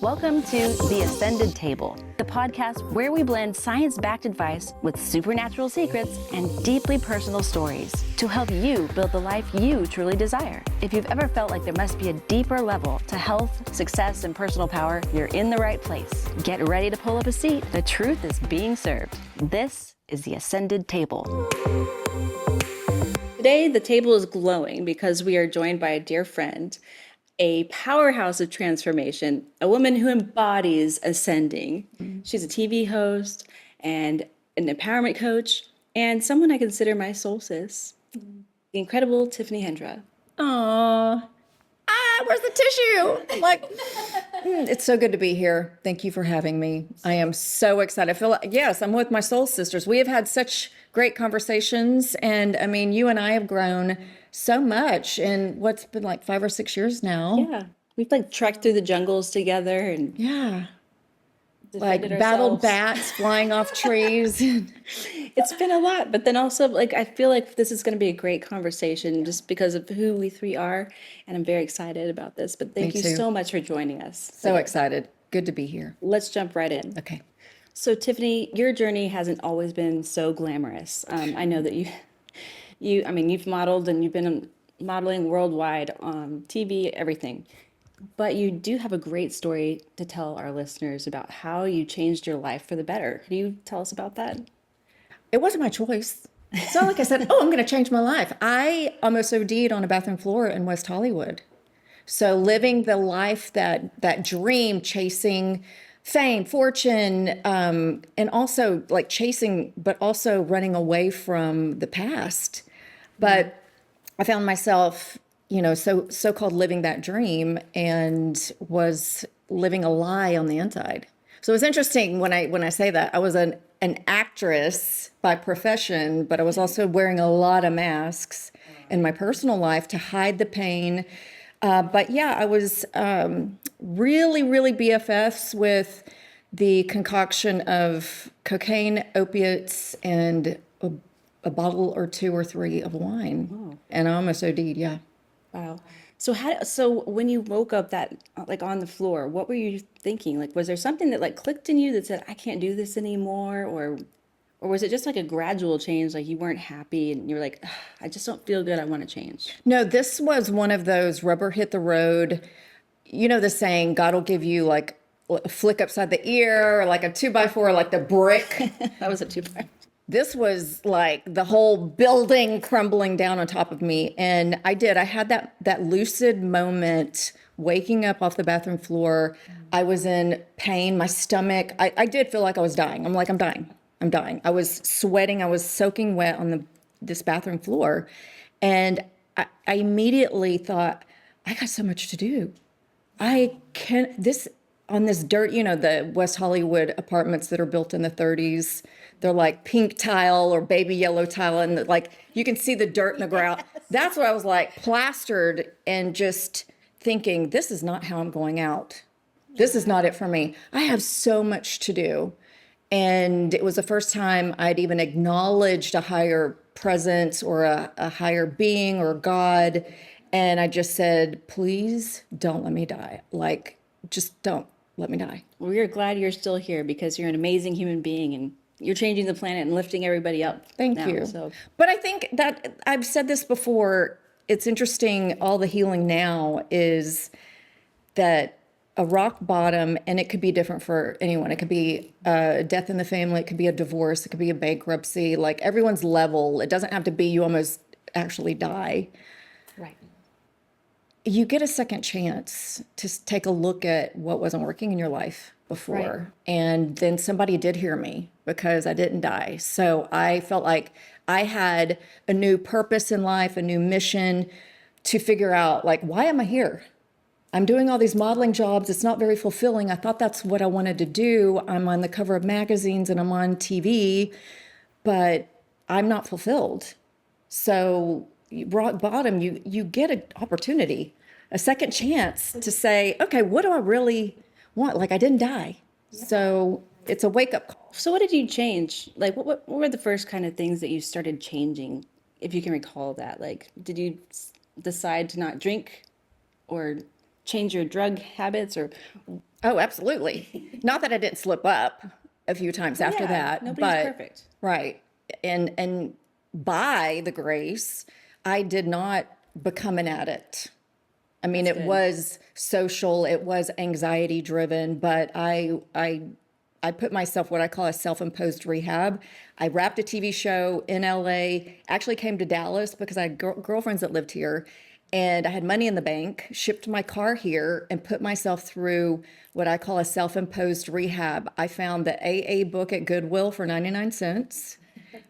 Welcome to The Ascended Table, the podcast where we blend science-backed advice with supernatural secrets and deeply personal stories to help you build the life you truly desire. If you've ever felt like there must be a deeper level to health, success, and personal power, you're in the right place. Get ready to pull up a seat. The truth is being served. This is The Ascended Table. Today, the table is glowing because we are joined by a dear friend, a powerhouse of transformation, a woman who embodies ascending. She's a TV host and an empowerment coach, and someone I consider my soul sis, the incredible Tiffany Hendra. Aww. Where's the tissue? It's so good to be here. Thank you for having me. I am so excited. I feel like, yes, I'm with my soul sisters. We have had such great conversations. And I mean, you and I have grown so much in what's been like 5 or 6 years now. Yeah. We've like trekked through the jungles together and Yeah. like battled bats flying off trees. It's been a lot, but then also like I feel like this is going to be a great conversation just because of who we three are, and I'm very excited about this. But thank you so much for joining us. So excited. Good to be here. Let's jump right in. Okay. So Tiffany, your journey hasn't always been so glamorous. I know that you've modeled and you've been modeling worldwide on TV, everything. But you do have a great story to tell our listeners about how you changed your life for the better. Can you tell us about that? It wasn't my choice. It's not like I said, I'm going to change my life. I almost OD'd on a bathroom floor in West Hollywood. So living the life, that dream, chasing fame, fortune, and also like chasing, but also running away from the past. But I found myself, so-called living that dream and was living a lie on the inside. So it was interesting when I say that. I was an actress by profession, but I was also wearing a lot of masks in my personal life to hide the pain. But yeah, I was really, really BFFs with the concoction of cocaine, opiates, and a bottle or 2 or 3 of wine. Oh. And I almost OD'd, yeah. Wow. So when you woke up that like on the floor, what were you thinking? Like, was there something that like clicked in you that said, I can't do this anymore? Or was it just like a gradual change? Like you weren't happy and you were like, I just don't feel good. I want to change. No, this was one of those rubber hit the road. You know, the saying, God will give you like a flick upside the ear, or like a 2x4, like the brick. That was a 2x4. This was like the whole building crumbling down on top of me. And I had that lucid moment waking up off the bathroom floor. I was in pain, my stomach. I did feel like I was dying. I'm like, I'm dying. I was sweating. I was soaking wet on this bathroom floor. And I immediately thought, I got so much to do. On this dirt, the West Hollywood apartments that are built in the 30s, they're like pink tile or baby yellow tile, and like you can see the dirt in the ground. Yes. That's what I was like, plastered, and just thinking, this is not how I'm going out. This is not it for me. I have so much to do. And it was the first time I'd even acknowledged a higher presence or a higher being or God. And I just said, please don't let me die. Like, just don't let me die. Well, we're glad you're still here because you're an amazing human being and you're changing the planet and lifting everybody up. Thank you. So. But I think that I've said this before. It's interesting. All the healing now is that a rock bottom, and it could be different for anyone. It could be a death in the family. It could be a divorce. It could be a bankruptcy. Like everyone's level. It doesn't have to be you almost actually die. Right. You get a second chance to take a look at what wasn't working in your life before. Right. And then somebody did hear me because I didn't die. So I felt like I had a new purpose in life, a new mission to figure out, like, why am I here? I'm doing all these modeling jobs. It's not very fulfilling. I thought that's what I wanted to do. I'm on the cover of magazines and I'm on TV, but I'm not fulfilled. So rock bottom, you get an opportunity, a second chance to say, okay, what do I really want? Like, I didn't die. Yeah. So it's a wake-up call. So what did you change? Like, what were the first kind of things that you started changing, if you can recall that? Like, did you decide to not drink or change your drug habits or? Oh, absolutely. Not that I didn't slip up a few times after that, nobody's but perfect. right. And by the grace, I did not become an addict. I mean, That's it good. was social, it was anxiety driven, but I put myself what I call a self-imposed rehab. I wrapped a TV show in LA, actually came to Dallas because I had girlfriends that lived here, and I had money in the bank, shipped my car here, and put myself through what I call a self-imposed rehab. I found the AA book at Goodwill for 99 cents,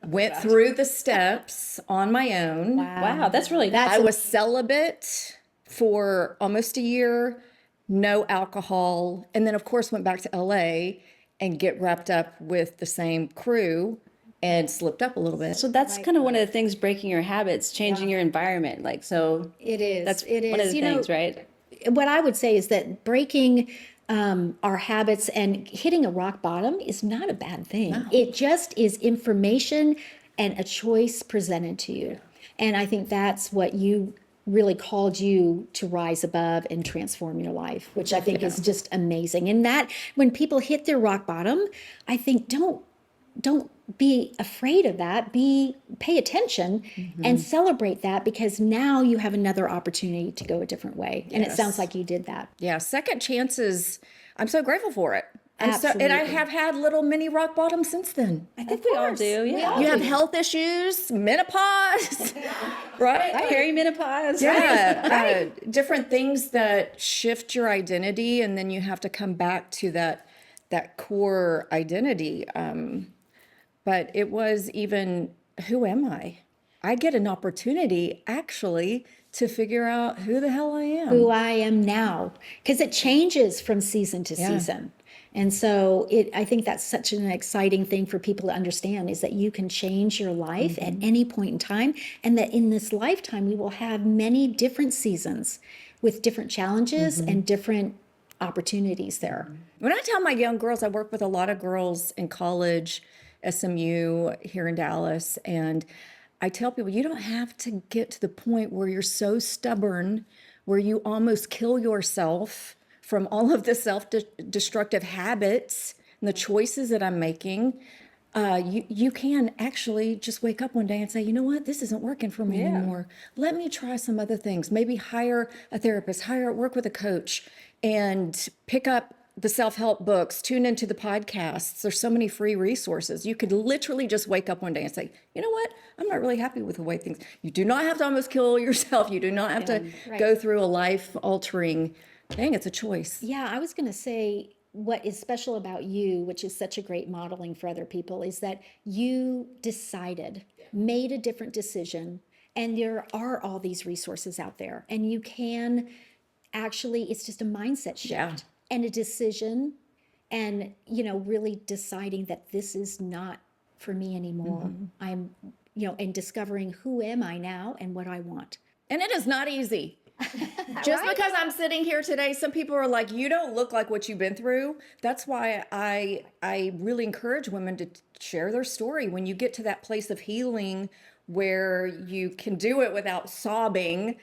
went through the steps on my own. Wow, that's really I was celibate for almost a year, no alcohol, and then of course went back to LA and get wrapped up with the same crew and slipped up a little bit. So that's kind of one of the things, breaking your habits, changing your environment. Like, so It is. that's It is. one of the things, right? What I would say is that breaking our habits and hitting a rock bottom is not a bad thing. No. It just is information and a choice presented to you. And I think that's what you really called you to rise above and transform your life, which I think is just amazing. And that when people hit their rock bottom, I think don't be afraid of that. Pay attention and celebrate that, because now you have another opportunity to go a different way. And it sounds like you did that. Yeah, second chances, I'm so grateful for it. And I Absolutely. have had little mini rock bottoms since then. I think we all do. Yeah. You have health issues, menopause, right? Perimenopause. Yeah, different things that shift your identity, and then you have to come back to that core identity. But it was even, who am I? I get an opportunity actually to figure out who the hell I am. Who I am now, because it changes from season to season. And so I think that's such an exciting thing for people to understand, is that you can change your life at any point in time, and that in this lifetime we will have many different seasons with different challenges and different opportunities there. When I tell my young girls, I work with a lot of girls in college, SMU here in Dallas, and I tell people, you don't have to get to the point where you're so stubborn, where you almost kill yourself from all of the self-destructive habits and the choices that I'm making. You can actually just wake up one day and say, you know what, this isn't working for me anymore. Let me try some other things. Maybe hire a therapist, work with a coach, and pick up the self-help books, tune into the podcasts. There's so many free resources. You could literally just wake up one day and say, you know what, I'm not really happy with the way things. You do not have to almost kill yourself. You do not have to go through a life-altering thing. It's a choice. Yeah, I was going to say, what is special about you, which is such a great modeling for other people, is that you decided, made a different decision, and there are all these resources out there, and you can actually, it's just a mindset shift and a decision, and really deciding that this is not for me anymore. I'm and discovering who am I now and what I want. And it is not easy. Just because I'm sitting here today, some people are like, you don't look like what you've been through. That's why I really encourage women to share their story. When you get to that place of healing where you can do it without sobbing,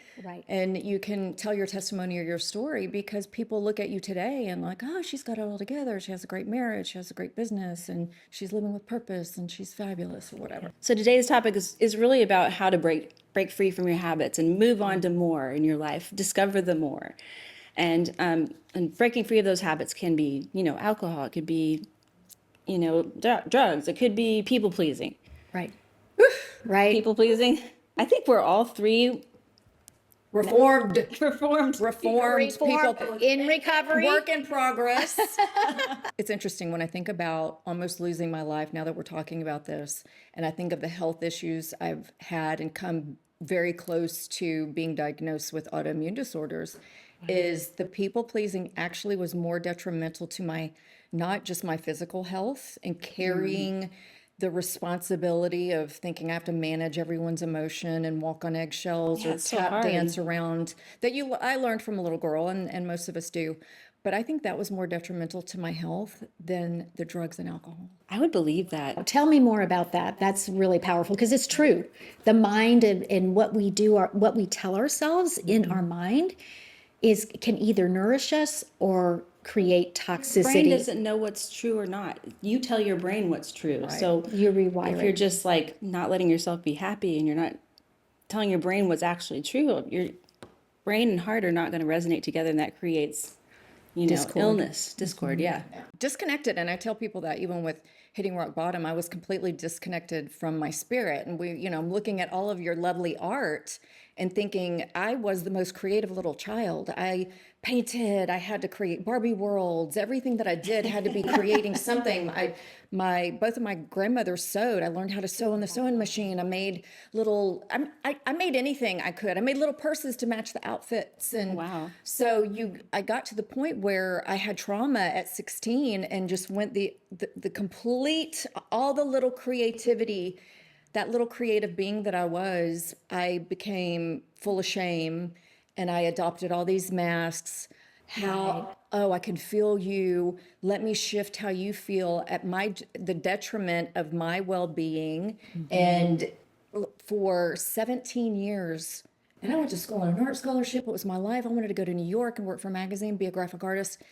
and you can tell your testimony or your story, because people look at you today and like, oh, she's got it all together. She has a great marriage, she has a great business, and she's living with purpose, and she's fabulous, or whatever. So today's topic is really about how to break free from your habits and move on to more in your life, discover the more. And breaking free of those habits can be, alcohol, it could be, drugs, it could be people pleasing. Right. People pleasing. I think we're all three Reformed people in recovery, work in progress. It's interesting when I think about almost losing my life, now that we're talking about this, and I think of the health issues I've had and come very close to being diagnosed with autoimmune disorders, is the people pleasing actually was more detrimental to my, not just my physical health and carrying the responsibility of thinking I have to manage everyone's emotion and walk on eggshells or tap dance around that I learned from a little girl, and most of us do. But I think that was more detrimental to my health than the drugs and alcohol. I would believe that. Tell me more about that. That's really powerful, because it's true. The mind and what we do, what we tell ourselves in our mind can either nourish us or create toxicity. Brain doesn't know what's true or not. You tell your brain what's true. Right. So You rewire if you're it. just like not letting yourself be happy and you're not telling your brain what's actually true, your brain and heart are not going to resonate together, and that creates, Discord. illness, discord. Yeah. Disconnected. And I tell people that even with hitting rock bottom, I was completely disconnected from my spirit. And I'm looking at all of your lovely art and thinking I was the most creative little child. I painted, I had to create Barbie worlds. Everything that I did had to be creating something. Both of my grandmothers sewed. I learned how to sew on the sewing machine. I made I made anything I could. I made little purses to match the outfits. And Wow. so I got to the point where I had trauma at 16 and just went the complete, all the little creativity, that little creative being that I was, I became full of shame, and I adopted all these masks. Oh, I can feel you. Let me shift how you feel at the detriment of my well-being. And for 17 years, and I went to school on an art scholarship. It was my life. I wanted to go to New York and work for a magazine, be a graphic artist.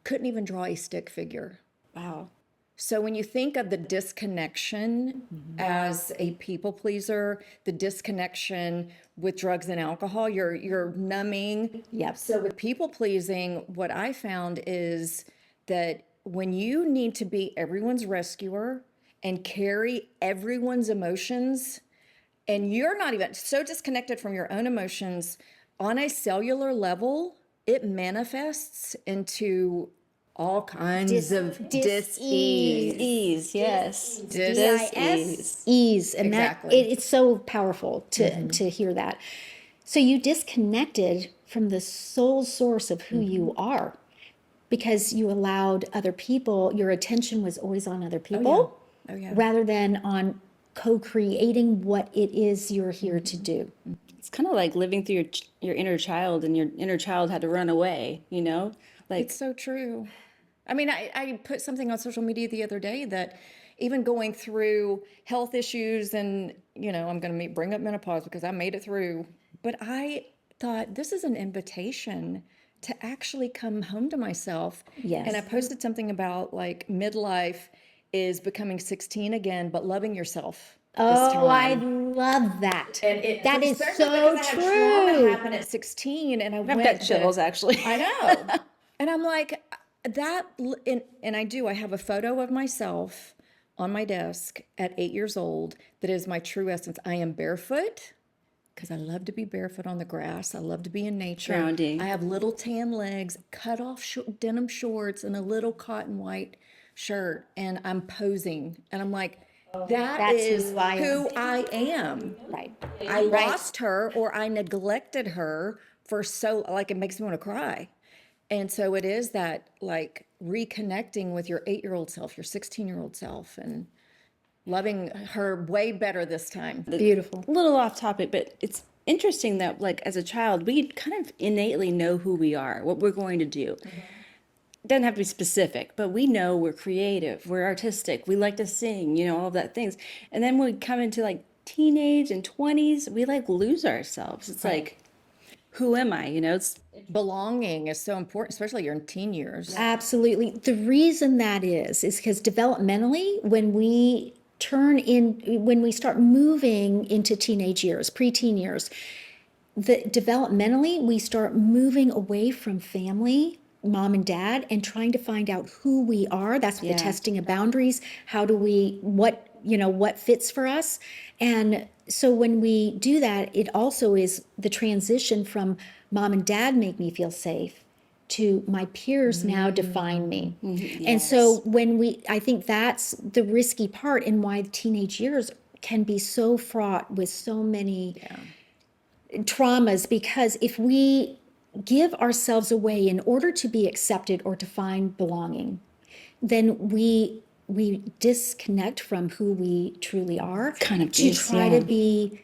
Couldn't even draw a stick figure. Wow. So when you think of the disconnection as a people pleaser, the disconnection with drugs and alcohol, you're numbing. Yep. So with people pleasing, what I found is that when you need to be everyone's rescuer and carry everyone's emotions, and you're not even so disconnected from your own emotions on a cellular level, it manifests into all kinds of dis-ease. Yes. Dis-ease. Ease. And Exactly. It's so powerful to hear that. So you disconnected from the sole source of who you are because you allowed other people, your attention was always on other people Oh, yeah. rather than on co-creating what it is you're here to do. It's kind of like living through your inner child, and your inner child had to run away, Like, It's so true. I mean, I put something on social media the other day that even going through health issues and, I'm going to bring up menopause because I made it through. But I thought this is an invitation to actually come home to myself. Yes. And I posted something about like midlife is becoming 16 again, but loving yourself this time. Oh, I love that. That is Especially so because I had trauma true. happen at 16 and I've got chills, actually. I know. And I'm like, I have a photo of myself on my desk at 8 years old that is my true essence. I am barefoot because I love to be barefoot on the grass. I love to be in nature. Grounding. I have little tan legs, cut off denim shorts, and a little cotton white shirt, and I'm posing. And I'm like, That's is who I am. who I am. Right. I lost her, or I neglected her for it makes me want to cry. And so it is that like reconnecting with your 8-year-old self, your 16-year-old self, and loving her way better this time. Beautiful. A little off topic, but it's interesting that, like, as a child, we kind of innately know who we are, what we're going to do. It doesn't have to be specific, but we know we're creative, we're artistic, we like to sing, all of that things. And then when we come into like teenage and 20s, we like lose ourselves. It's like, who am I? It's Belonging is so important, especially your teen years. Absolutely. The reason that is because developmentally, when we start moving into teenage years, preteen years, developmentally, we start moving away from family, mom and dad, and trying to find out who we are. That's the testing of boundaries. How do we, what fits for us? And so when we do that, it also is the transition from mom and dad make me feel safe to my peers now define me. And so I think that's the risky part and why the teenage years can be so fraught with so many traumas, because if we give ourselves away in order to be accepted or to find belonging, then we disconnect from who we truly are to try to be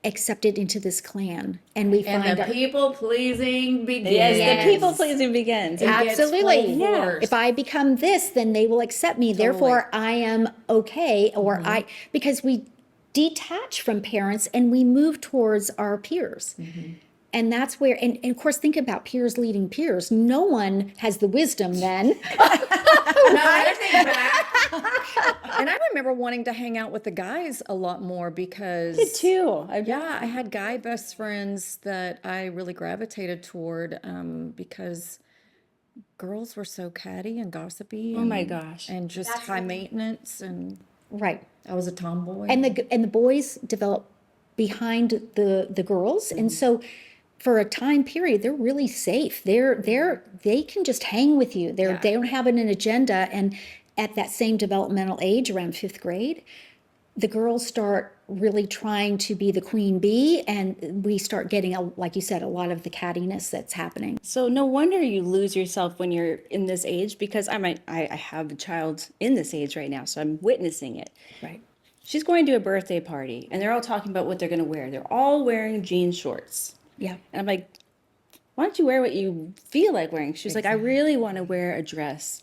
accepted into this clan, and we find the people pleasing begins. Yes, the people pleasing begins. Absolutely. Yeah. If I become this, then they will accept me. Therefore, I am okay. Or because we detach from parents and we move towards our peers. And that's where, and of course, think about peers leading peers. No one has the wisdom then. No, I think back. And I remember wanting to hang out with the guys a lot more because Did too. yeah, I had guy best friends that I really gravitated toward because girls were so catty and gossipy. Oh my gosh. And just high maintenance, and Right. I was a tomboy. And the boys develop behind the girls, and so for a time period they're really safe. They can just hang with you. They don't have an agenda. And at that same developmental age, around 5th grade, the girls start really trying to be the queen bee, and we start getting, like you said, a lot of the cattiness that's happening. So no wonder you lose yourself when you're in this age, because I have a child in this age right now, so I'm witnessing it. Right. She's going to a birthday party, and they're all talking about what they're going to wear. They're all wearing jean shorts. Yeah. And I'm like, why don't you wear what you feel like wearing? She's like, I really want to wear a dress.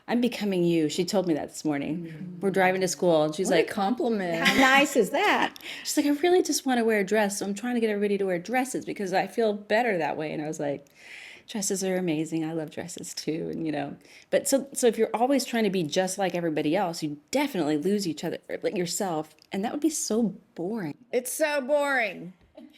I'm becoming you. She told me that this morning. We're driving to school, and she's what like, a compliment. How nice is that? she's like, I really just want to wear a dress. So I'm trying to get everybody to wear dresses because I feel better that way. And I was like, dresses are amazing. I love dresses too. And but so if you're always trying to be just like everybody else, you definitely lose each other, like yourself. And that would be so boring. It's so boring.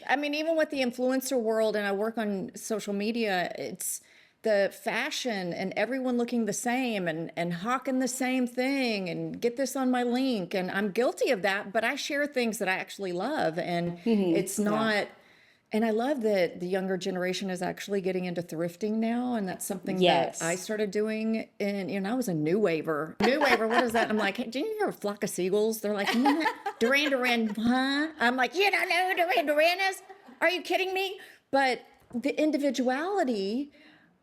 I mean, even with the influencer world, and I work on social media, it's the fashion and everyone looking the same and hawking the same thing and get this on my link. And I'm guilty of that, but I share things that I actually love. And it's not, and I love that the younger generation is actually getting into thrifting now. And that's something Yes. that I started doing. And I was a new waver. New waver, what is that? I'm like, hey, do you hear a flock of seagulls? They're like, Duran Duran, huh? I'm like, you don't know who Duran Duran is? Are you kidding me? But the individuality,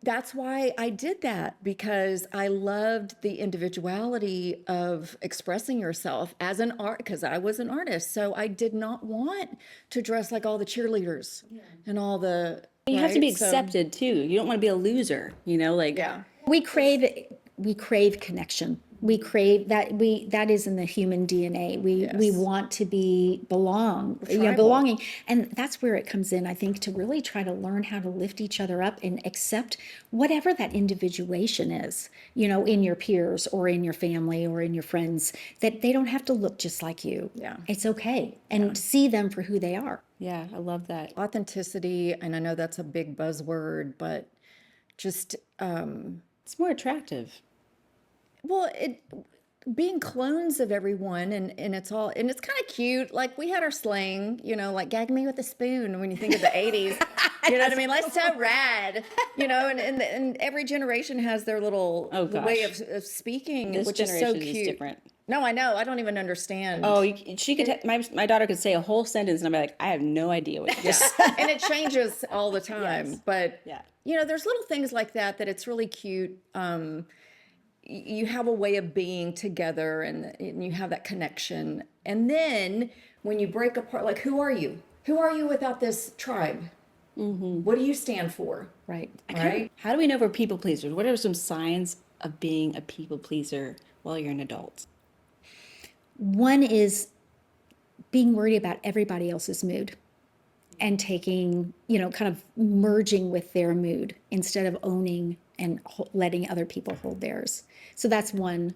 that's why I did that, because I loved the individuality of expressing yourself as an art, because I was an artist. So I did not want to dress like all the cheerleaders and all the. You have to be right? So- accepted too. You don't want to be a loser, like. Yeah. We crave connection. We crave that. That is in the human DNA. We want to belonging, and that's where it comes in. I think to really try to learn how to lift each other up and accept whatever that individuation is. In your peers or in your family or in your friends, that they don't have to look just like you. Yeah. It's okay, and see them for who they are. Yeah, I love that. Authenticity, and I know that's a big buzzword, but just It's more attractive. well, being clones of everyone, and it's kind of cute. Like we had our slang, like gag me with a spoon when you think of the 80s. You know what I mean? Like so rad, and every generation has their little way of speaking, This which is so generation cute. is different. No, I know. I don't even understand. Oh, she could. My daughter could say a whole sentence, and I'd be like, I have no idea what you just. And it changes all the time. Yes. But Yeah. there's little things like that it's really cute. You have a way of being together, and you have that connection. And then when you break apart, like, who are you? Who are you without this tribe? What do you stand for? Right. Right? How do we know we're people pleasers? What are some signs of being a people pleaser while you're an adult? One is being worried about everybody else's mood and taking, kind of merging with their mood instead of owning and letting other people hold theirs. So that's one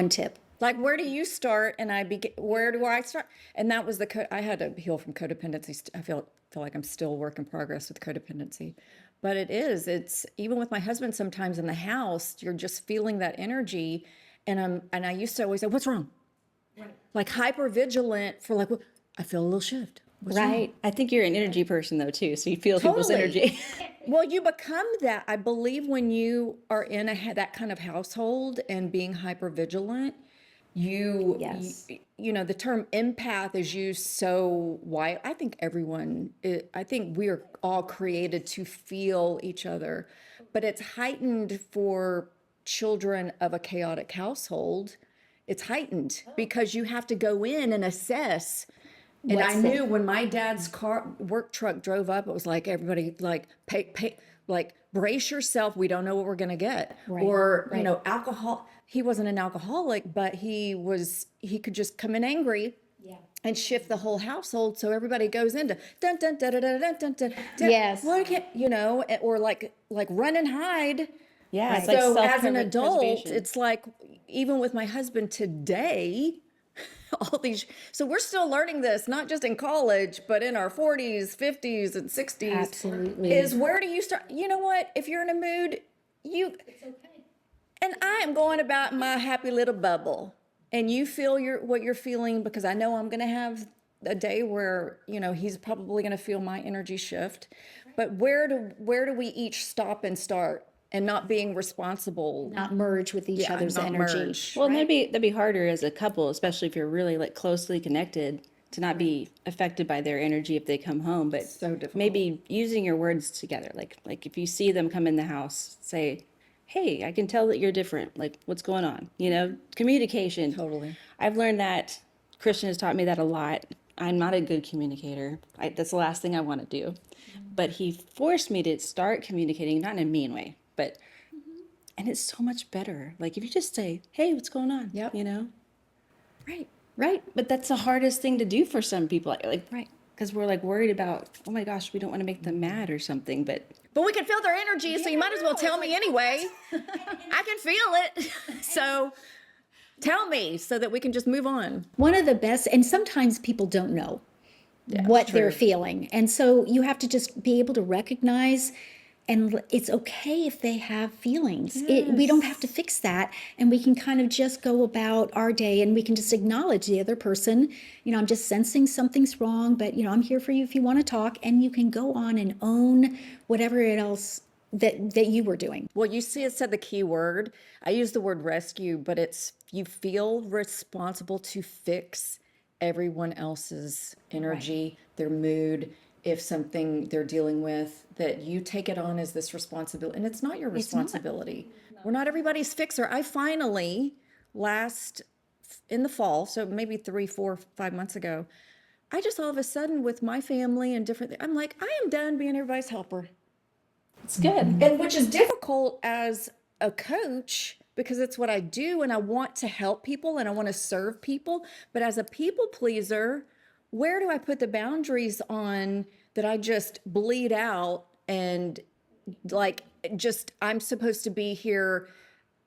tip. Like, where do you start? And where do I start? And that was I had to heal from codependency. I feel like I'm still a work in progress with codependency. But it's even with my husband, sometimes in the house, you're just feeling that energy. And I used to always say, what's wrong? Right. Like hyper vigilant for like, I feel a little shift. What's wrong? I think you're an energy person though too, so you feel people's Totally. energy. Well, you become that. I believe when you are in that kind of household and being hyper vigilant, Yes. the term empath is used so wide. I think I think we are all created to feel each other, but it's heightened for children of a chaotic household. It's heightened because you have to go in and assess. And I knew when my dad's work truck drove up, it was like everybody like pay, like brace yourself. We don't know what we're gonna get. Right, Or right. alcohol. He wasn't an alcoholic, but he could just come in angry. Yeah. and shift the whole household so everybody goes into dun dun dun dun dun dun dun dun. Yes. What can or like run and hide. Yeah, Right. it's like So as an adult, self-preservation. it's like even with my husband today, all these. So we're still learning this, not just in college, but in our 40s, 50s, and 60s. Absolutely. Is where do you start? You know what? If you're in a mood, It's okay. and I am going about my happy little bubble, and you feel what you're feeling, because I know I'm going to have a day where he's probably going to feel my energy shift. But where do we each stop and start, and not being responsible? Not merge with each other's not energy. merge. Well, and that'd be harder as a couple, especially if you're really like closely connected, to not be affected by their energy if they come home. But So difficult. maybe using your words together, like if you see them come in the house, say, "Hey, I can tell that you're different. Like, what's going on?" Communication. Totally. I've learned that. Christian has taught me that a lot. I'm not a good communicator. That's the last thing I want to do. But he forced me to start communicating, not in a mean way, but and it's so much better. Like if you just say, "Hey, what's going on?" Yep. Right. Right. But that's the hardest thing to do for some people. Like Right. because we're like worried about, oh my gosh, we don't want to make them mad or something. But we can feel their energy, so you might as well tell me anyway. I can feel it. So tell me so that we can just move on. One of the best, and sometimes people don't know what they're feeling. And so you have to just be able to recognize, and it's okay if they have feelings. We don't have to fix that. And we can kind of just go about our day, and we can just acknowledge the other person. I'm just sensing something's wrong, but I'm here for you if you want to talk, and you can go on and own whatever else that you were doing. Well, you see, it said the key word. I use the word rescue, but it's you feel responsible to fix everyone else's energy, their mood. If something they're dealing with, that you take it on as this responsibility, and it's not your responsibility. We're not everybody's fixer. I finally, in the fall, so maybe 3, 4, 5 months ago, I just all of a sudden with my family and different, I'm like, I am done being everybody's helper. it's good. And which is difficult as a coach, because it's what I do, and I want to help people and I want to serve people. But as a people pleaser, where do I put the boundaries on that I just bleed out, and like I'm supposed to be here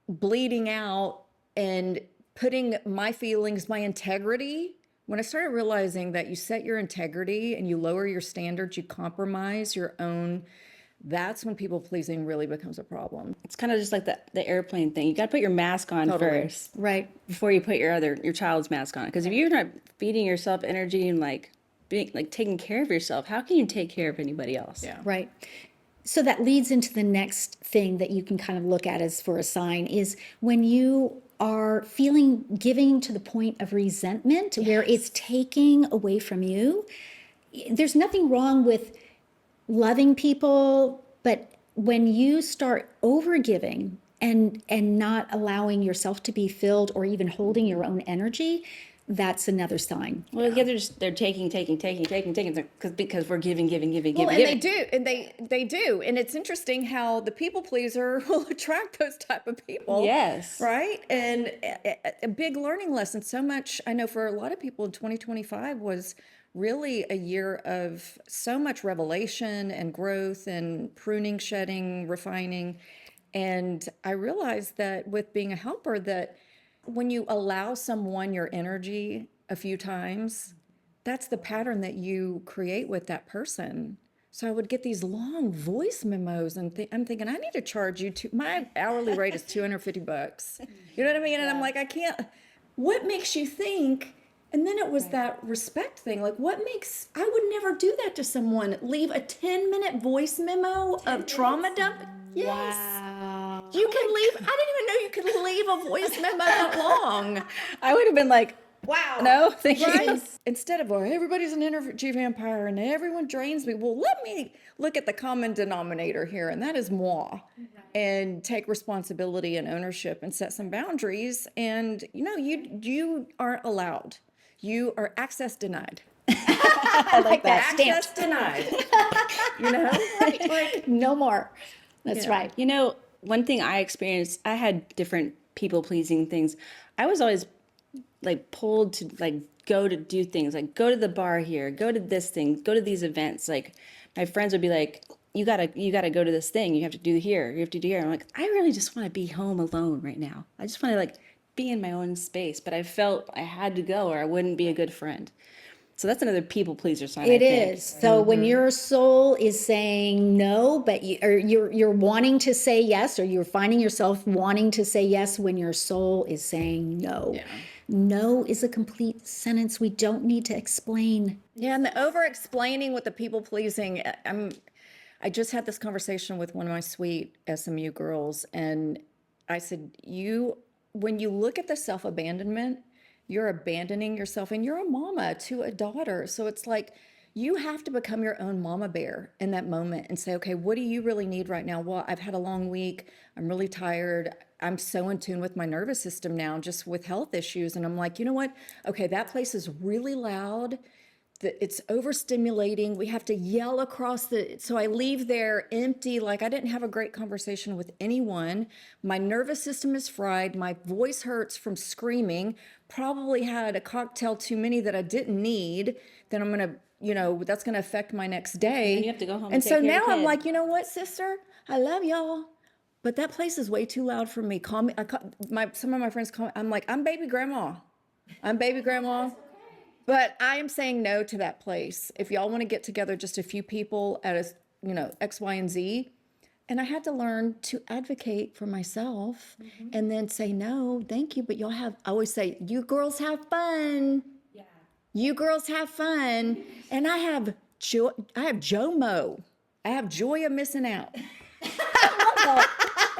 bleeding out and putting my feelings, my integrity. When I started realizing that you set your integrity and you lower your standards, you compromise your own, that's when people pleasing really becomes a problem. It's kind of just like the airplane thing. You got to put your mask on first, Right. before you put your child's mask on. Because if you're not feeding yourself energy and like being like taking care of yourself, how can you take care of anybody else? Yeah. Right. So that leads into the next thing that you can kind of look at as for a sign is when you are giving to the point of resentment, where it's taking away from you. There's nothing wrong with loving people, but when you start overgiving and not allowing yourself to be filled or even holding your own energy, that's another sign. Well, yeah, they're taking because we're giving. Well, and they do, and they do, and it's interesting how the people pleaser will attract those type of people. Yes. Right, and a big learning lesson. So much I know for a lot of people in 2025 was really a year of so much revelation and growth and pruning, shedding, refining, and I realized that with being a helper that when you allow someone your energy a few times, that's the pattern that you create with that person. So I would get these long voice memos, and I'm thinking, I need to charge you my hourly rate is $250. You know what I mean? And I'm like, I can't. What makes you think? And then it was that respect thing. Like, I would never do that to someone. Leave a 10-minute voice memo of trauma dump. Yes. Wow. You can leave. I didn't even know you could leave a voice memo that long. I would have been like, Wow. no, thank you. Right? Instead of, well, everybody's an energy vampire and everyone drains me. Well, let me look at the common denominator here, and that is moi. And take responsibility and ownership and set some boundaries. And, you aren't allowed. You are access denied. I like that. Access Stamped. denied. Like, No more. That's right. One thing I experienced, I had different people pleasing things. I was always like pulled to like go to do things, like go to the bar here, go to this thing, go to these events. Like my friends would be like, you gotta go to this thing. You have to do here. You have to do here. I'm like, I really just want to be home alone right now. I just want to like be in my own space. But I felt I had to go or I wouldn't be a good friend. So that's another people pleaser sign. It is. So when your soul is saying no, but you're wanting to say yes, or you're finding yourself wanting to say yes when your soul is saying no. Yeah. No is a complete sentence. We don't need to explain. Yeah, and the over explaining with the people pleasing, I just had this conversation with one of my sweet SMU girls, and I said, when you look at the self-abandonment, you're abandoning yourself, and you're a mama to a daughter. So it's like you have to become your own mama bear in that moment and say, okay, what do you really need right now? Well, I've had a long week. I'm really tired. I'm so in tune with my nervous system now, just with health issues. And I'm like, you know what? Okay, that place is really loud. It's overstimulating. We have to yell across so I leave there empty, like I didn't have a great conversation with anyone. My nervous system is fried. My voice hurts from screaming. Probably had a cocktail too many that I didn't need. Then I'm going to, that's going to affect my next day. And you have to go home And and so take care now of your I'm kid. like, you know what, sister? I love y'all. But that place is way too loud for me. Call me. Some of my friends call me. I'm like, I'm baby grandma. I'm baby grandma. But I am saying no to that place. If y'all want to get together, just a few people at X, Y, and Z. And I had to learn to advocate for myself and then say, no, thank you. But I always say, you girls have fun. Yeah. You girls have fun. And I have JOMO. I have joy of missing out.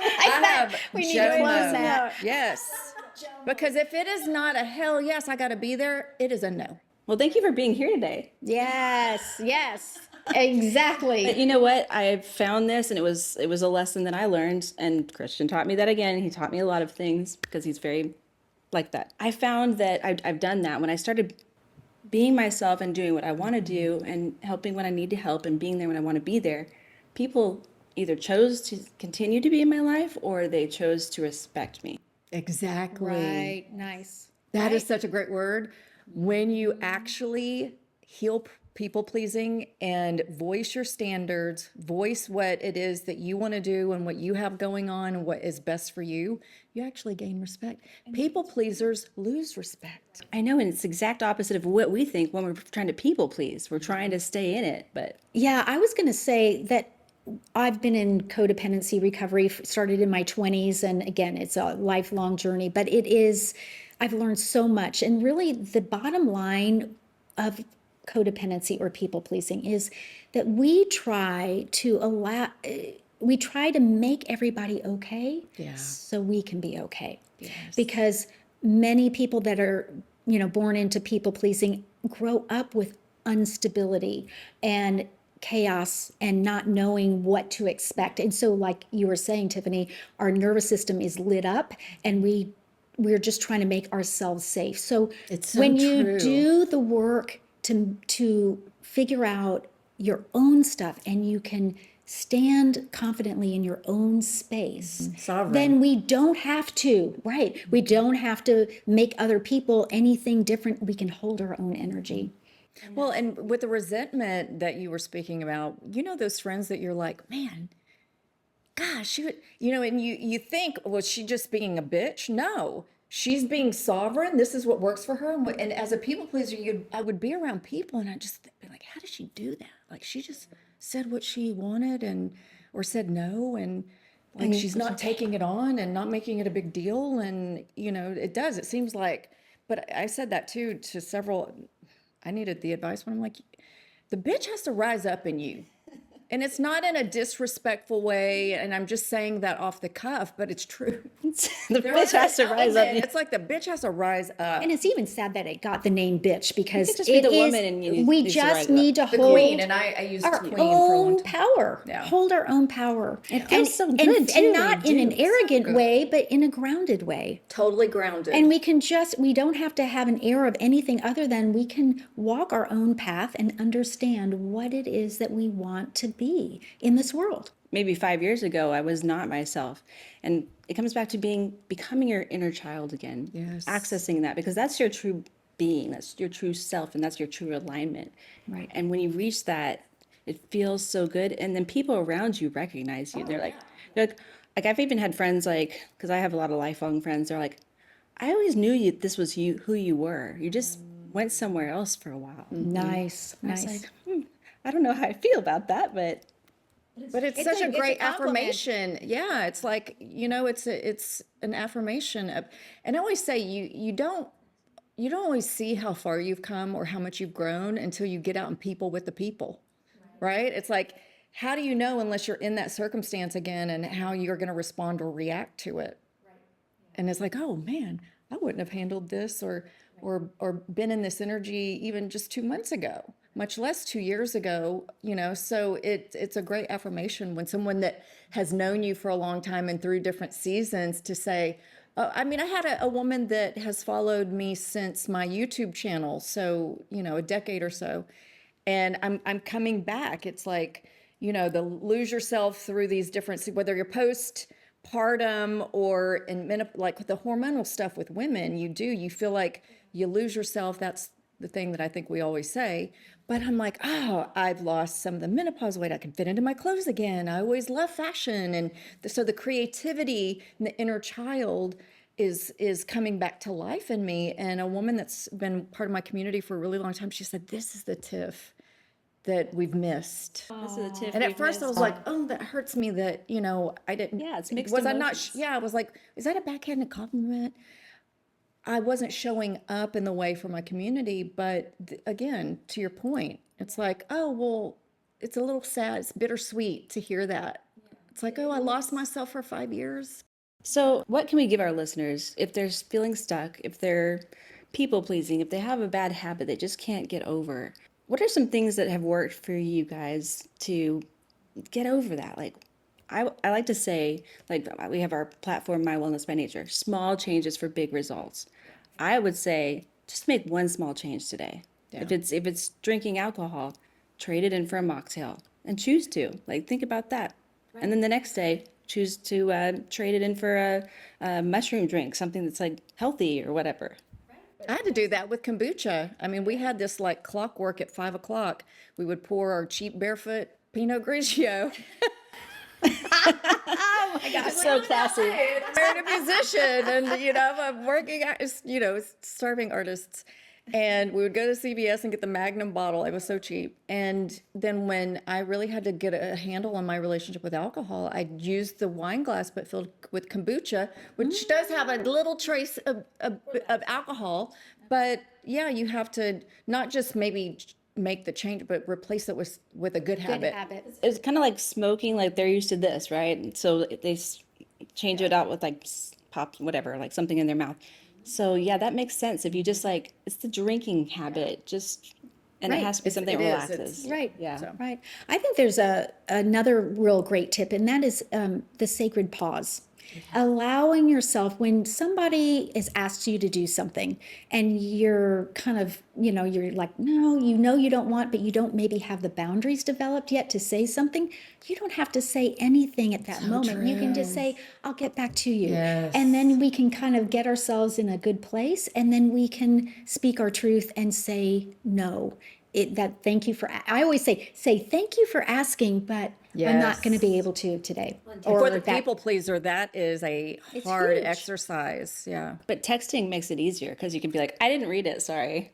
I have We need to close JOMO. that. Yes. Because if it is not a hell yes, I got to be there, it is a no. Well, thank you for being here today. Yes, exactly. But you know what? I found this, and it was a lesson that I learned, and Christian taught me that again. He taught me a lot of things because he's very like that. I found that I've done that when I started being myself and doing what I want to do and helping when I need to help and being there when I want to be there. People either chose to continue to be in my life or they chose to respect me. Exactly. Right, nice. That is such a great word. When you actually heal people pleasing and voice your standards, voice what it is that you want to do and what you have going on and what is best for you, you actually gain respect. People pleasers lose respect. I know, and it's the exact opposite of what we think when we're trying to people please. We're trying to stay in it, but Yeah, I was going to say that I've been in codependency recovery, started in my 20s. And again, it's a lifelong journey, but I've learned so much. And really, the bottom line of codependency or people pleasing is that we try to make everybody okay so we can be okay. Yes. Because many people that are, born into people pleasing grow up with instability and chaos and not knowing what to expect. And so, like you were saying, Tiffany, our nervous system is lit up and we're just trying to make ourselves safe. So, It's so when you true. do the work to figure out your own stuff and you can stand confidently in your own space, Sovereign. then we don't have to, we don't have to make other people anything different. We can hold our own energy. Well, and with the resentment that you were speaking about, those friends that you're like, man, gosh, and you think, was she just being a bitch? No, she's being sovereign. This is what works for her. And as a people pleaser, I would be around people and I just be like, how did she do that? Like she just said what she wanted or said no. And like, she's not taking it on and not making it a big deal. And, it seems like, but I said that too, to several. I needed the advice when I'm like, the bitch has to rise up in you. And it's not in a disrespectful way. And I'm just saying that off the cuff, but it's true. the bitch has to rise up. It's like the bitch has to rise up. And it's even sad that it got the name bitch because You could just be the woman and you we need to just rise need to The hold queen, and I use our queen for a long own time. power. Yeah. Hold our own power. It feels so good, too. And not in an do. So arrogant good. way, but in a grounded way. Totally grounded. And we don't have to have an air of anything other than we can walk our own path and understand what it is that we want to be in this world. Maybe 5 years ago, I was not myself. And it comes back to becoming your inner child again. Yes. Accessing that, because that's your true being, that's your true self, and that's your true alignment. Right. And when you reach that, it feels so good. And then people around you recognize you. They're like, I've even had friends like, because I have a lot of lifelong friends, they're like, I always knew you, this was you, who you were. You just went somewhere else for a while. Nice, I was nice. like, I don't know how I feel about that, but it's such a it's great a compliment. affirmation. Yeah, it's like, it's an affirmation of, and I always say you don't always see how far you've come or how much you've grown until you get out and people with the people. Right? It's like, how do you know unless you're in that circumstance again and how you're going to respond or react to it? And it's like, oh man, I wouldn't have handled this or been in this energy even just 2 months ago, much less 2 years ago, so it's a great affirmation when someone that has known you for a long time and through different seasons to say, I had a woman that has followed me since my YouTube channel, so, a decade or so, and I'm coming back. It's like, the lose yourself through these different, whether you're postpartum or in like the hormonal stuff with women, you feel like you lose yourself. That's the thing that I think we always say. But I'm like, I've lost some of the menopause weight. I can fit into my clothes again. I always love fashion. And so the creativity and the inner child is coming back to life in me. And a woman that's been part of my community for a really long time, she said, this is the Tiff that we've missed. this is a tip. And at first I was like, oh, that hurts me that, I didn't. Yeah, it's mixed was emotions. I was like, is that a backhanded compliment? I wasn't showing up in the way for my community. But again, to your point, it's like, oh, well, it's a little sad. It's bittersweet to hear that. It's like, oh, I lost myself for 5 years. So what can we give our listeners if they're feeling stuck, if they're people pleasing, if they have a bad habit they just can't get over? What are some things that have worked for you guys to get over that? Like, I like to say, like, we have our platform, My Wellness by Nature, small changes for big results. I would say just make one small change today. Yeah. If it's drinking alcohol, trade it in for a mocktail and choose to. Like, think about that. Right. And then the next day, choose to trade it in for a mushroom drink, something that's like healthy or whatever. I had to do that with kombucha. We had this like clockwork at 5 o'clock. We would pour our cheap barefoot Pinot Grigio. Oh my gosh. So classy. I'm a musician and, I'm working out, starving artists. And we would go to CVS and get the Magnum bottle. It was so cheap. And then when I really had to get a handle on my relationship with alcohol, I used the wine glass but filled with kombucha, which does have a little trace of alcohol. But yeah, you have to not just maybe make the change, but replace it with a good habit. It's kind of like smoking, like they're used to this, right? And so they change it out with like pop, whatever, like something in their mouth. So yeah, that makes sense. If you just like, it's the drinking habit, and Right. it has to be something that relaxes. Right. Yeah. So. Right. I think there's another real great tip, and that is the sacred pause. Allowing yourself, when somebody has asked you to do something and you're kind of, you're like, no, you don't want, but you don't maybe have the boundaries developed yet to say something, you don't have to say anything at that moment. You can just say, I'll get back to you. Yes. And then we can kind of get ourselves in a good place, and then we can speak our truth and say no. Thank you I always say thank you for asking, but I'm not Yes. going to be able to today. For the that- people pleaser, that is a hard huge. exercise. Yeah. But texting makes it easier because you can be like, I didn't read it, sorry.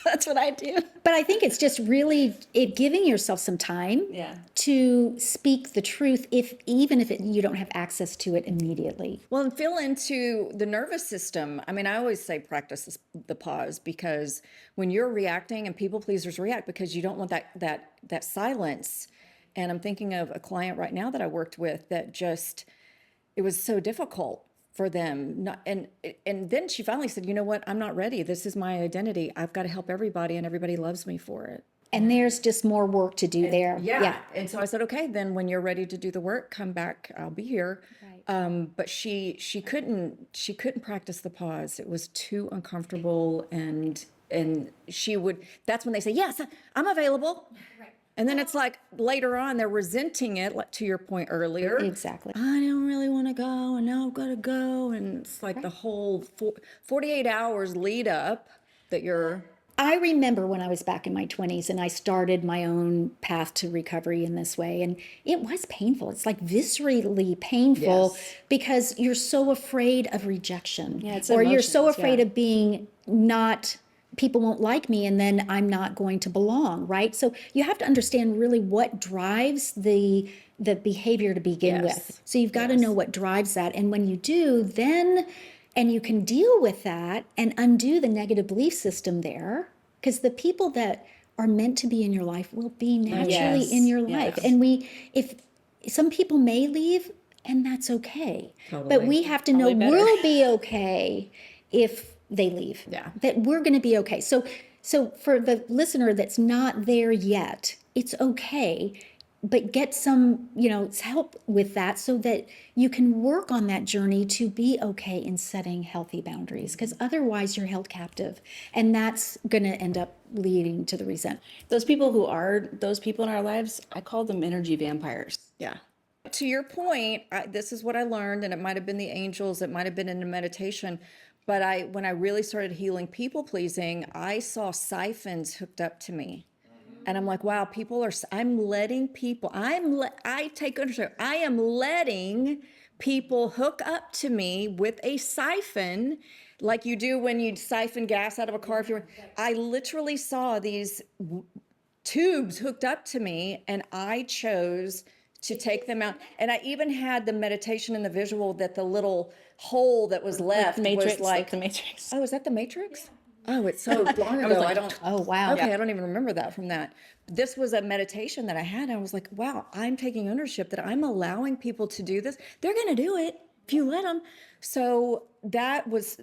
That's what I do. But I think it's just really giving yourself some time Yeah. to speak the truth, even if you don't have access to it immediately. Well, and feel into the nervous system. I always say practice the pause, because when you're reacting, and people pleasers react because you don't want that silence. And I'm thinking of a client right now that I worked with that it was so difficult for them. And then she finally said, you know what? I'm not ready. This is my identity. I've got to help everybody, and everybody loves me for it. And there's just more work to do there. Yeah. And so I said, okay, then when you're ready to do the work, come back. I'll be here. Right. But she couldn't practice the pause. It was too uncomfortable, and she would. That's when they say, yes, I'm available. And then it's like later on, they're resenting it, like to your point earlier. Exactly. I don't really want to go, and now I've got to go. And it's like the whole 48 hours lead up that you're. I remember when I was back in my 20s and I started my own path to recovery in this way. And it was painful. It's like viscerally painful Yes. because you're so afraid of rejection. Yeah, it's or you're so emotions, afraid yeah. of being not, people won't like me and then I'm not going to belong, right? So you have to understand really what drives the behavior to begin Yes. with. So you've got to know what drives that. And when you do, then and you can deal with that and undo the negative belief system there, because the people that are meant to be in your life will be naturally Yes, in your life. yes. And if some people may leave, and that's okay. But Totally. we have to know Probably better. we'll be okay if they leave. Yeah. That we're going to be okay. So for the listener that's not there yet, it's okay. But get some, help with that so that you can work on that journey to be okay in setting healthy boundaries. Because otherwise, you're held captive, and that's going to end up leading to the resentment. Those people who are those people in our lives, I call them energy vampires. Yeah. To your point, this is what I learned, and it might have been the angels, it might have been in a meditation, but when I really started healing people pleasing, I saw siphons hooked up to me. And I'm like, wow, I'm letting people, I take ownership. I am letting people hook up to me with a siphon, like you do when you siphon gas out of a car. I literally saw these tubes hooked up to me, and I chose to take them out. And I even had the meditation and the visual that the little hole that was left Matrix, was like the Matrix. oh, is that the Matrix? Oh, it's so long ago. I don't. Oh, wow. Okay, I don't even remember that from that. This was a meditation that I had. I was like, wow, I'm taking ownership that I'm allowing people to do this. They're going to do it if you let them. So that was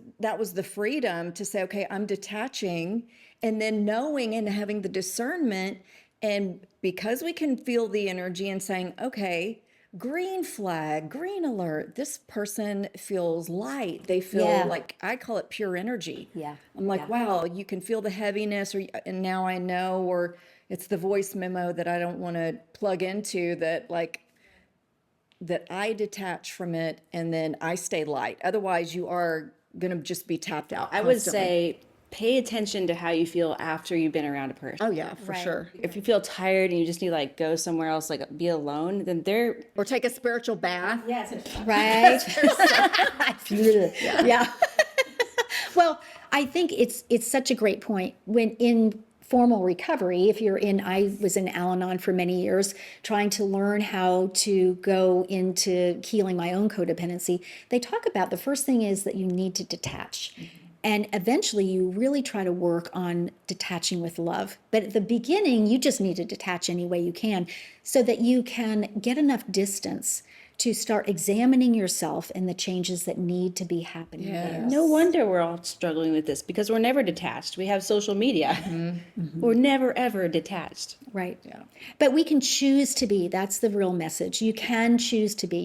the freedom to say, okay, I'm detaching, and then knowing and having the discernment. And because we can feel the energy and saying, okay, green flag, green alert, this person feels light. They feel Yeah. like, I call it pure energy. Yeah. I'm like, Yeah. wow, you can feel the heaviness, and now I know, or it's the voice memo that I don't want to plug into that I detach from it and then I stay light. Otherwise, you are going to just be tapped out. I would constantly. say pay attention to how you feel after you've been around a person. Oh yeah, for Right. sure. If you feel tired and you just need to like go somewhere else, like be alone, then they're Or take a spiritual bath. Right? Yeah. Well, I think it's such a great point when in formal recovery, I was in Al-Anon for many years trying to learn how to go into healing my own codependency. They talk about the first thing is that you need to detach. And eventually you really try to work on detaching with love. But at the beginning, you just need to detach any way you can so that you can get enough distance to start examining yourself and the changes that need to be happening there. no wonder we're all struggling with this because we're never detached. We have social media. We're never ever detached. Right. Yeah. But we can choose to be. That's the real message. You can choose to be.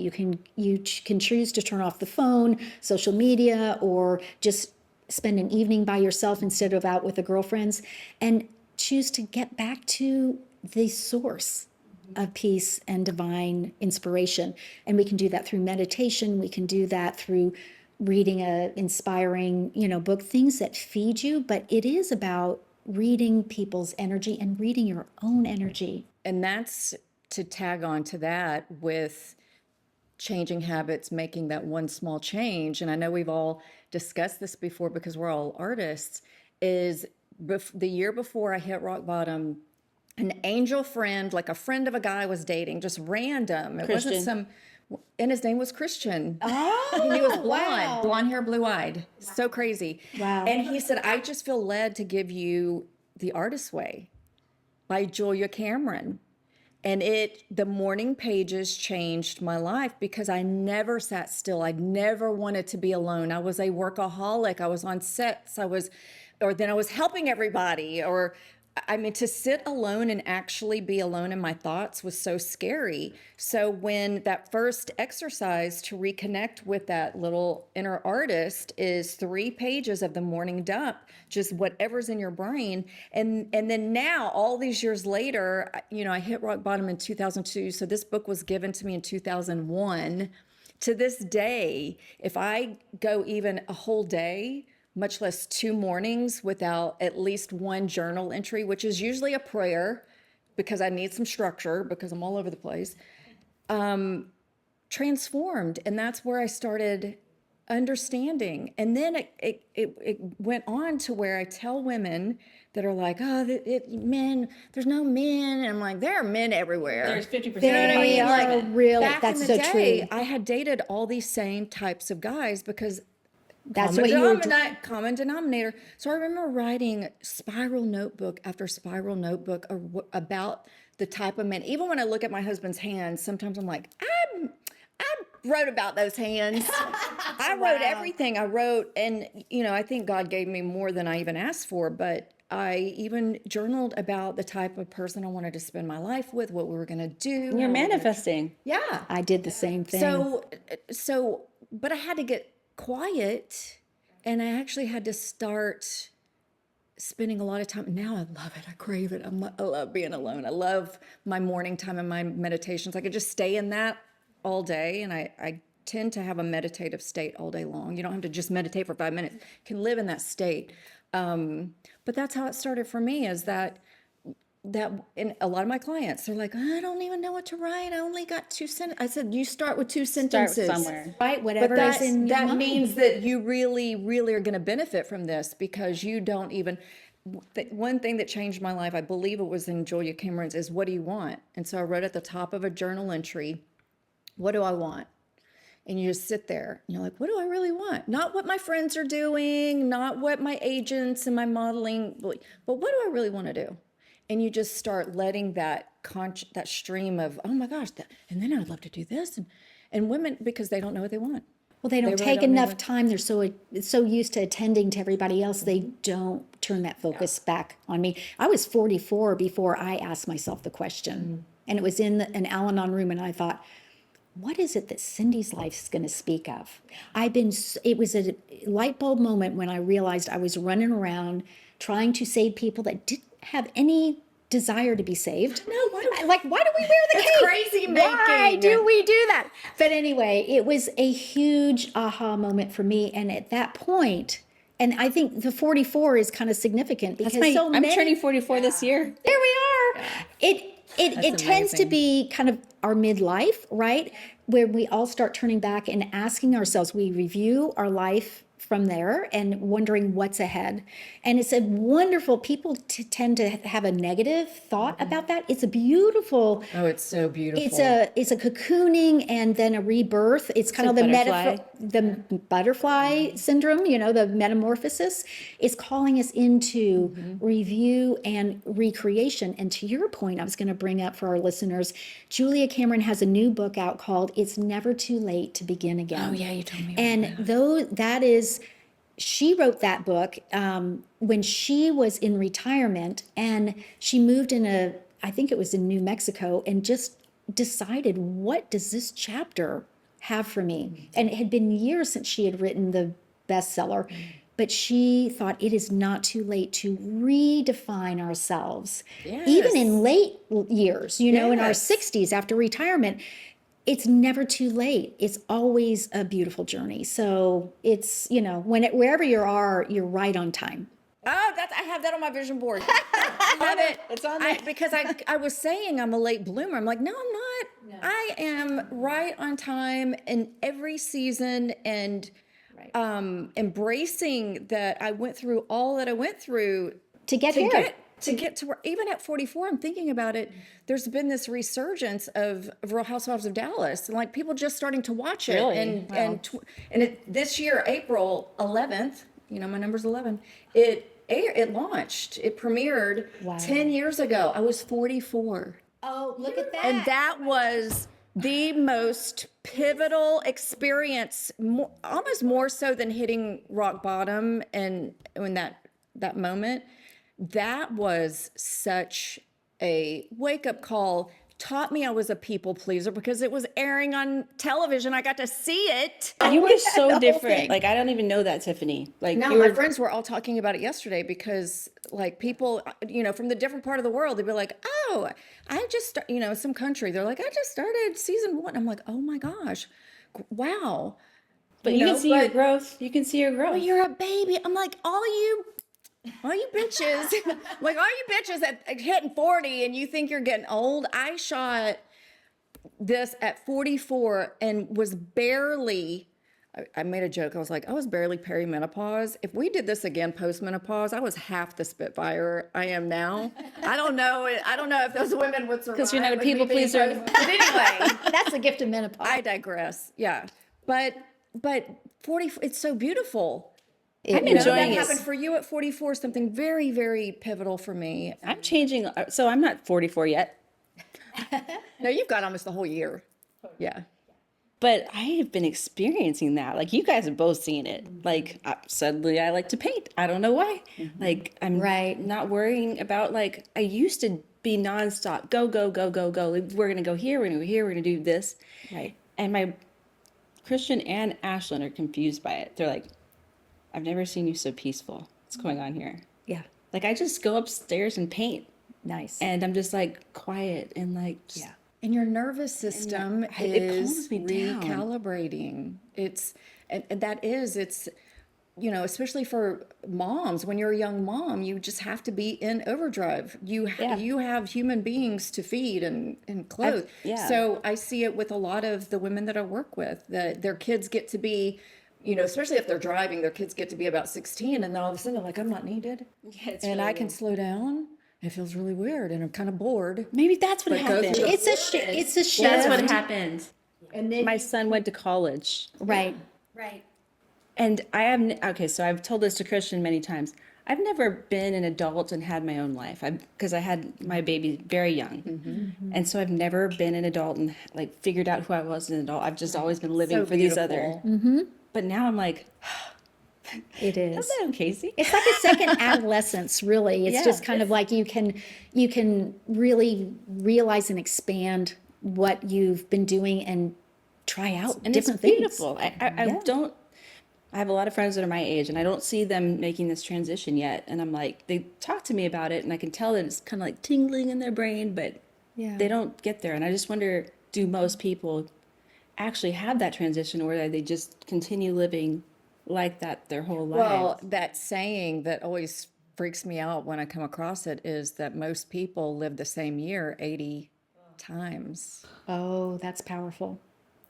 You can choose to turn off the phone, social media, or just spend an evening by yourself instead of out with the girlfriends, and choose to get back to the source of peace and divine inspiration. And we can do that through meditation. We can do that through reading a inspiring, book, things that feed you. But it is about reading people's energy and reading your own energy. And that's to tag on to that with changing habits, making that one small change. And I know we've all discussed this before because we're all artists, is the year before I hit rock bottom, an angel friend, like a friend of a guy I was dating, just random. It wasn't and his name was Christian. Oh, He was blonde, wow. blonde hair, blue eyed. So crazy. Wow. And he said, I just feel led to give you The Artist's Way by Julia Cameron. And the morning pages changed my life because I never sat still. I never wanted to be alone. I was a workaholic. I was on sets. Then I was helping everybody, or I mean, to sit alone and actually be alone in my thoughts was so scary. So when that first exercise to reconnect with that little inner artist is 3 pages of the morning dump, just whatever's in your brain. And then now, all these years later, I hit rock bottom in 2002. So this book was given to me in 2001. To this day, if I go even a whole day, much less 2 mornings without at least one journal entry, which is usually a prayer because I need some structure because I'm all over the place, transformed. And that's where I started understanding. And then it went on to where I tell women that are like, oh, men, there's no men. And I'm like, there are men everywhere. There's 50%. They are Like, really, back that's in the so day, true. I had dated all these same types of guys because That's what you were common denominator. So I remember writing spiral notebook after spiral notebook about the type of men. Even when I look at my husband's hands, sometimes I'm like, I wrote about those hands. I wrote everything. I wrote, and I think God gave me more than I even asked for, but I even journaled about the type of person I wanted to spend my life with, what we were going to do. You're manifesting. Yeah. I did the same thing. But I had to get quiet, and I actually had to start spending a lot of time. Now I love it. I crave it. I love being alone. I love my morning time and my meditations. I could just stay in that all day, and I tend to have a meditative state all day long. You don't have to just meditate for 5 minutes. You can live in that state. But that's how it started for me, is that in a lot of my clients, they're like, I don't even know what to write. I only got 2 sentences. I said, you start with 2 sentences. Start somewhere. Right, whatever But is in your that mind. means that you really, really are going to benefit from this, because you don't even. One thing that changed my life, I believe it was in Julia Cameron's, is what do you want? And so I wrote at the top of a journal entry, what do I want? And you just sit there and you're like, what do I really want? Not what my friends are doing, not what my agents and my modeling, but what do I really want to do? And you just start letting that stream of, oh my gosh, and then I would love to do this. And women, because they don't know what they want. Well, they don't really take don't know enough what- time. They're so used to attending to everybody else, they don't turn that focus back on me. I was 44 before I asked myself the question. And it was in an Al-Anon room, and I thought, what is it that Cindy's life is going to speak of? It was a light bulb moment when I realized I was running around trying to save people that didn't have any desire to be saved. No, why do why do we wear the That's cape? crazy Why making. do we do that? But anyway, it was a huge aha moment for me. And at that point, and I think the 44 is kind of significant because so I'm many. turning 44 this year. There we are. It tends to amazing. be kind of our midlife, right? Where we all start turning back and asking ourselves, we review our life from there and wondering what's ahead. And it's a wonderful, people tend to have a negative thought about that. It's a beautiful, Oh, it's so beautiful. it's a cocooning and then a rebirth. It's kind of the butterfly. the butterfly syndrome, the metamorphosis is calling us into review and recreation. And to your point, I was going to bring up for our listeners, Julia Cameron has a new book out called It's Never Too Late to Begin Again. Oh, yeah, you told me. And she wrote that book when she was in retirement, and she moved I think it was in New Mexico, and just decided, what does this chapter have for me? And it had been years since she had written the bestseller, but she thought it is not too late to redefine ourselves, even in late years, in our Yes. 60s after retirement. It's never too late. It's always a beautiful journey. So it's, wherever you are, you're right on time. Oh, I have that on my vision board. I have it. It's on there. Because I was saying I'm a late bloomer. I'm like, no, I'm not. No. I am right on time in every season, and embracing that I went through all that I went through To get here. to get to where, even at 44, I'm thinking about it. There's been this resurgence of Real Housewives of Dallas, and like people just starting to watch it. Really? And Wow. This year, April 11th, my number's 11. It launched. It premiered 10 years ago. I was 44. Oh, look at that. And that was the most pivotal experience, almost more so than hitting rock bottom and in that moment. that was such a wake-up call. Taught me I was a people pleaser because it was airing on television. I got to see it. You were The so whole different. thing. Like, I don't even know that, Tiffany. Like, No, you my were, friends were all talking about it yesterday because, like, people, from the different part of the world, they'd be like, "Oh, I just, some country." They're like, "I just started season 1." I'm like, "Oh my gosh, wow!" but you can see your but growth. You can see your growth. you're a baby. I'm like, all you bitches, like all you bitches that hitting 40 and you think you're getting old. I shot this at 44 and was barely. I made a joke. I was like, I was barely perimenopause. If we did this again post-menopause, I was half the Spitfire I am now. I don't know. I don't know if those women would survive. 'Cause you're not a with me people being pleaser. post- But anyway, That's the gift of menopause. I digress. Yeah, but 40. It's so beautiful. I'm That enjoying it. happened for you at 44. Something very, very pivotal for me. I'm changing. So I'm not 44 yet, No, you've got almost the whole year. Yeah. but I have been experiencing that. Like, you guys have both seen it. Like, suddenly I like to paint. I don't know why. Like, I'm Right. not worrying about, like, I used to be nonstop. Go, go, go, go, go. Like, we're going to go here. We're going to go here. We're going to do this. Right. And my Christian and Ashlyn are confused by it. They're like, I've never seen you so peaceful. What's going on here? Yeah. Like, I just go upstairs and paint. Nice. And I'm just like quiet and like, just, Yeah. And your nervous system it is calms me down. recalibrating. And that is, especially for moms, when you're a young mom, you just have to be in overdrive. You have human beings to feed and clothe. yeah. So I see it with a lot of the women that I work with, that their kids get to be, especially if they're driving, their kids get to be about 16, and then all of a sudden they're like, I'm not needed. Yeah, it's And really I can weird. slow down. It feels really weird, and I'm kind of bored. Maybe that's what But go happened. through the- It's a shift. That's what happened. And then My son went to college, Right. Right. and I have okay. So I've told this to Christian many times. I've never been an adult and had my own life. Because I had my baby very young, and so I've never been an adult and like figured out who I was as an adult. I've just always been living So for these other. beautiful. But now I'm like, It is. is that Casey? It's like a second adolescence, really. It's Yeah, just kind of like you can really realize and expand what you've been doing and try out And different it's things. beautiful. I don't. I have a lot of friends that are my age, and I don't see them making this transition yet. And I'm like, they talk to me about it, and I can tell that it's kind of like tingling in their brain, but Yeah. they don't get there. And I just wonder, do most people actually have that transition, or do they just continue living like that their whole lives? Well, that saying that always freaks me out when I come across it is that most people live the same year 80 times. Oh, that's powerful.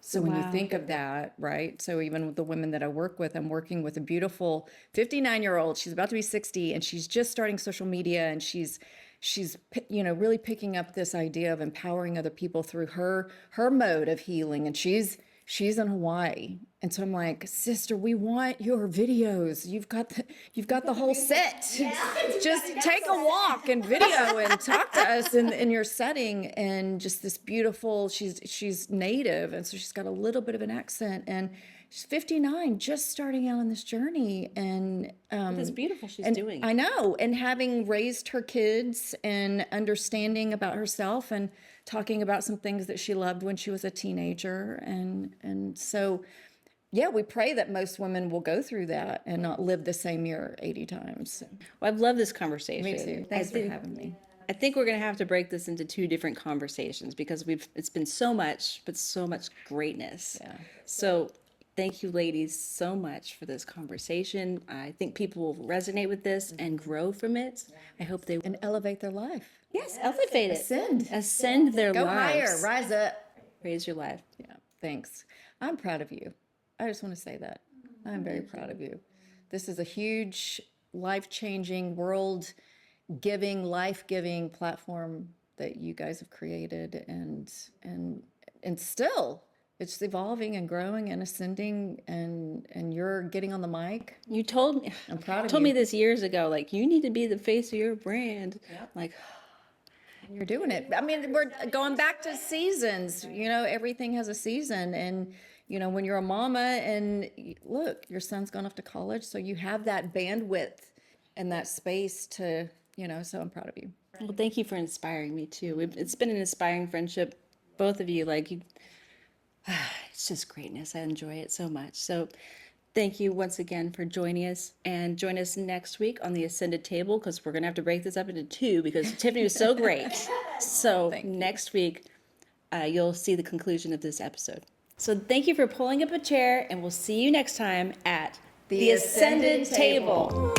So when you Wow. think of that, right? So even with the women that I work with, I'm working with a beautiful 59-year-old. She's about to be 60, and she's just starting social media, and she's really picking up this idea of empowering other people through her mode of healing. And she's in Hawaii, and so I'm like, sister, we want your videos. You've got the whole set. Just take a walk and video and talk to us in your setting. And just this beautiful. She's native, and so she's got a little bit of an accent, and she's 59, just starting out on this journey. And It's beautiful she's and doing. I know, and having raised her kids and understanding about herself and talking about some things that she loved when she was a teenager. And so, yeah, we pray that most women will go through that and not live the same year 80 times. Well, I've loved this conversation. Me too. Thanks for having me. I think we're going to have to break this into two different conversations because it's been so much, but so much greatness. Yeah. So thank you, ladies, so much for this conversation. I think people will resonate with this and grow from it. I hope they And elevate their life. yes, elevate it, Ascend. ascend their Go lives, higher, rise up. raise your life. Yeah, thanks. I'm proud of you. I just want to say that. I'm very proud of you. This is a huge, life-changing, world-giving, life-giving platform that you guys have created, and still it's evolving and growing and ascending, and you're getting on the mic. You told me, I'm proud of told you. me this years ago, like you need to be the face of your brand. Like, You're doing it. I mean, we're going back to seasons. Everything has a season. And, when you're a mama and look, your son's gone off to college, so you have that bandwidth and that space to so I'm proud of you. Well, thank you for inspiring me too. It's been an inspiring friendship, both of you. Like you, it's just greatness. I enjoy it so much. So thank you once again for joining us, and join us next week on the Ascended Table, because we're going to have to break this up into two because Tiffany was so great. So next week, you'll see the conclusion of this episode. So thank you for pulling up a chair, and we'll see you next time at the Ascended Table.